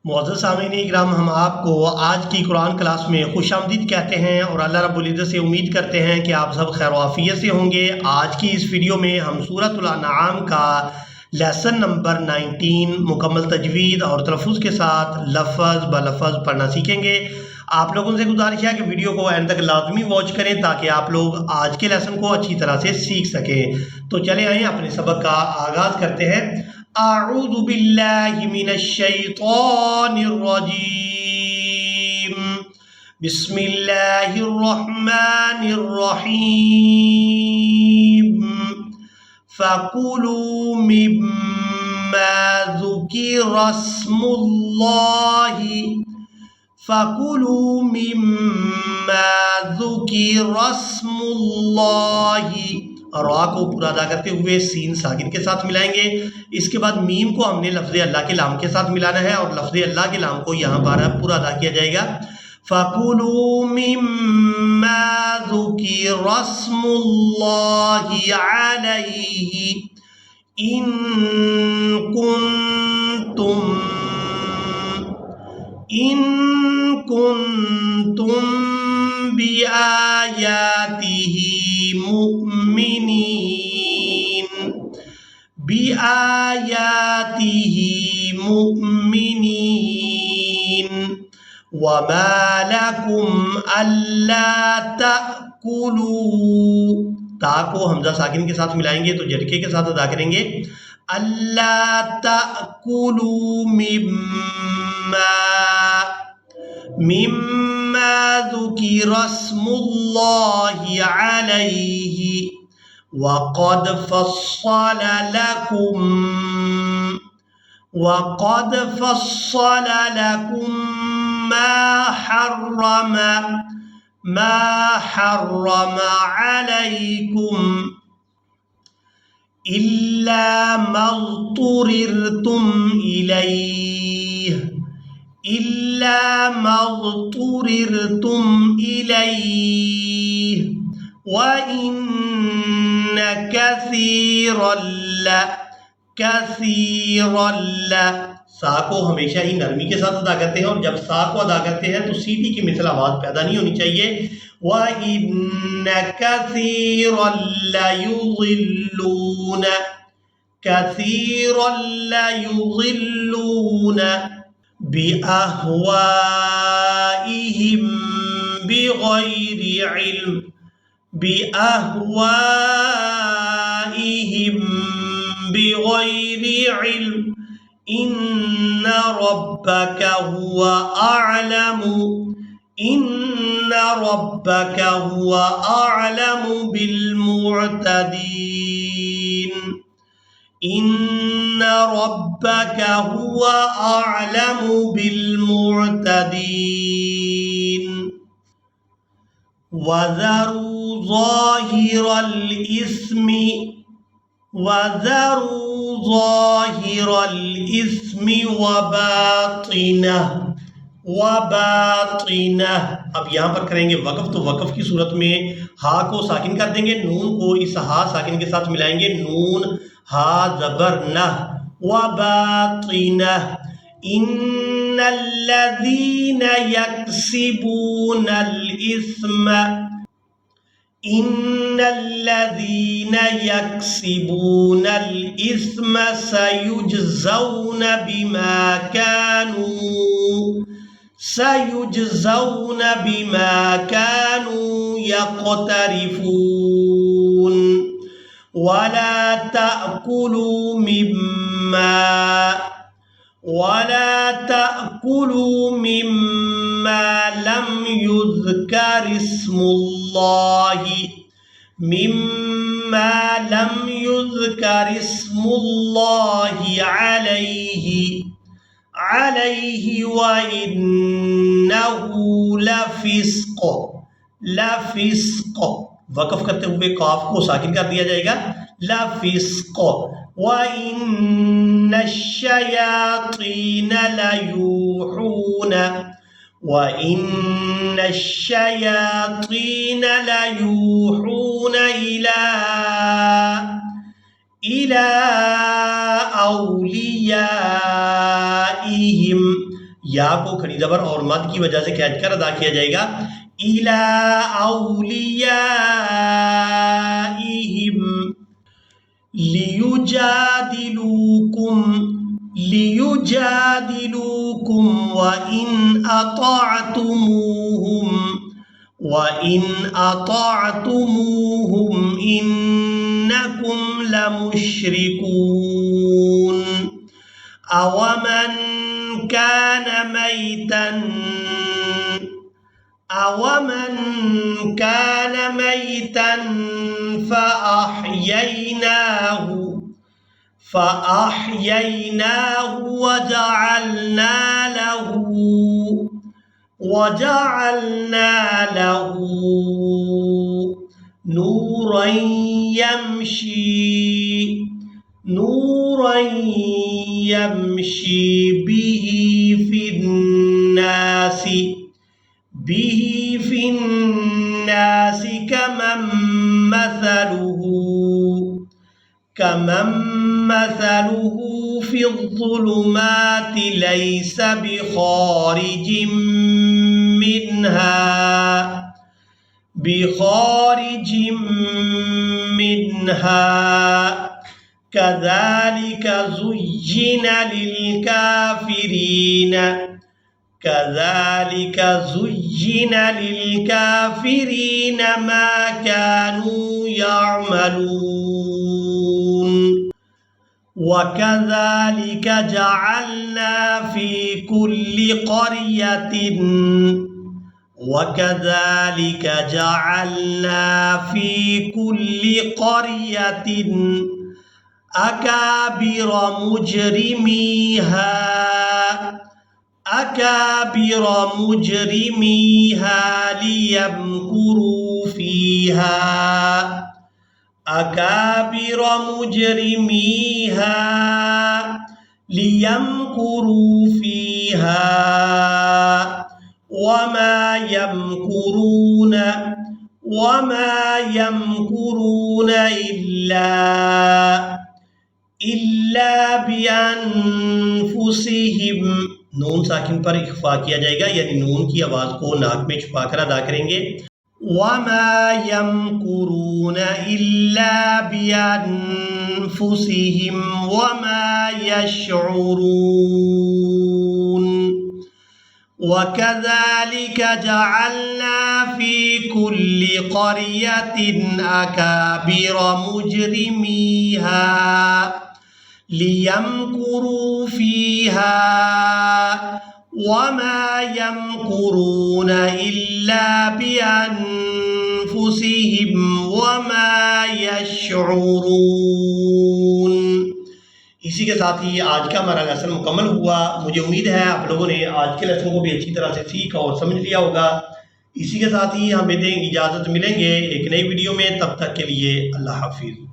मुअज़्ज़ज़ सामीन इकराम, हम आपको आज की कुरान क्लास में खुशामदीद कहते हैं और अल्लाह रब्बुल इज़्ज़त से उम्मीद करते हैं कि आप सब खैर आफियत से होंगे। आज की इस वीडियो में हम सूरतुल अनआम का लेसन नंबर 19 मुकम्मल तजवीद और तलफ़ुज़ के साथ लफ़्ज़ ब लफ़्ज़ पढ़ना सीखेंगे। आप लोगों से गुजारिश है कि वीडियो को एंड तक लाजमी वॉच करें ताकि आप लोग आज के लेसन को अच्छी तरह से सीख सकें। तो चले आइए अपने सबक का आगाज़ करते हैं। अऊज़ु बिल्लाहि मिनश शैतानिर रजीम। बिस्मिल्लाहिर रहमानिर रहीम। फकुलू मिम्मा ज़ुकिरा स्मुल्लाहि फकुलू मिम्मा ज़ुकिरा स्मुल्लाहि। रा को पूरा अदा करते हुए सीन साकिन के साथ मिलाएंगे। इसके बाद मीम को हमने लफ्ज़ अल्लाह के लाम के साथ मिलाना है और लफ्ज़ अल्लाह के लाम को यहाँ पर पूरा अदा किया जाएगा। फकुलू मिम्मा ज़ुकिरा स्मुल्लाहि अलैहि इन कुंतुम बिआयातिही मुमिनीन वमा लकुम अल्ला तअकुलू। ता को हमजा साकिन के साथ मिलाएंगे तो झटके के साथ अदा करेंगे। अल्ला तअकुलू मिम्मा ज़ुकिरा स्मुल्लाहि अलैहि वक़द फ़स्सल लकुम मा हर्रम अलैकुम इल्ला मज़्तुरिरतुम इलैहि व इन्न कसीरन सा को हमेशा ही नरमी के साथ अदा करते हैं और जब सा को अदा करते हैं तो सीटी की मिसल आवाज़ पैदा नहीं होनी चाहिए। व इन्न कसीरन लयुज़िल्लून बिअहवाइहिम बिग़ैरि इल्म इन्न रब्बक हुवा अअलमु बिलमुअतदीन। इन्न रब्बक हुवा अअलमु बिलमुअतदीन। वज़रू ज़ाहिरल इस्मि वबातिनह। अब यहाँ पर करेंगे वक़फ़, तो वक़फ़ की सूरत में हा को साकिन कर देंगे, नून को इस हा साकिन के साथ मिलाएंगे। नून हा ज़बर न वबातिनह। इन्नल्लज़ीना यक्सिबूनल इस्म सयुजज़ौन बिमा कानू यक़्तरिफून। वला तअकुलू मिम्मा लम युज़कर इस्मुल्लाहि अलैहि व इन्नहु लफ़िस्क़। वक़फ़ करते हुए काफ को साकिन कर दिया जाएगा। लफ़िस्क़ व इन्नश्शयातीन लयूहून इला औलियाइहिम या को खड़ी ज़बर और मद की वजह से खींच कर अदा किया जाएगा। इला औलियाइहिम लियुजादिलूकुम व इन अताअतुमूहुम इन्नकुम लमुश्रिकून अवमन कान मैतन فأحييناه وجعلنا له نورا يمشي به في الناس كمن مثله في الظلمات ليس بخارج منها كذلك زين للكافرين ما كانوا يعملون وكذلك جعلنا في كل قرية أكابر مجرميها ليمكروا فيها وما يمكرون إلا بأنفسهم। नून साकिन पर इख्फा किया जाएगा, यानी नून की आवाज़ को नाक में छुपा कर अदा करेंगे। वमा यमकुरून इल्ला बिअनफुसिहिम वमा यशउरून वकज़ालिक जअलना फी कुल्ली क़रियतिन अकाबिर मुजरिमीहा लियमकुरू फीहा वमा यमकुरून इल्ला बिअनफुसिहिम वमा यशउरून। इसी के साथ ही आज का हमारा लेसन मुकम्मल हुआ। मुझे उम्मीद है आप लोगों ने आज के लेसन को भी अच्छी तरह से सीखा और समझ लिया होगा। इसी के साथ ही हमें इजाज़त मिलेंगे एक नई वीडियो में, तब तक के लिए अल्लाह हाफिज़।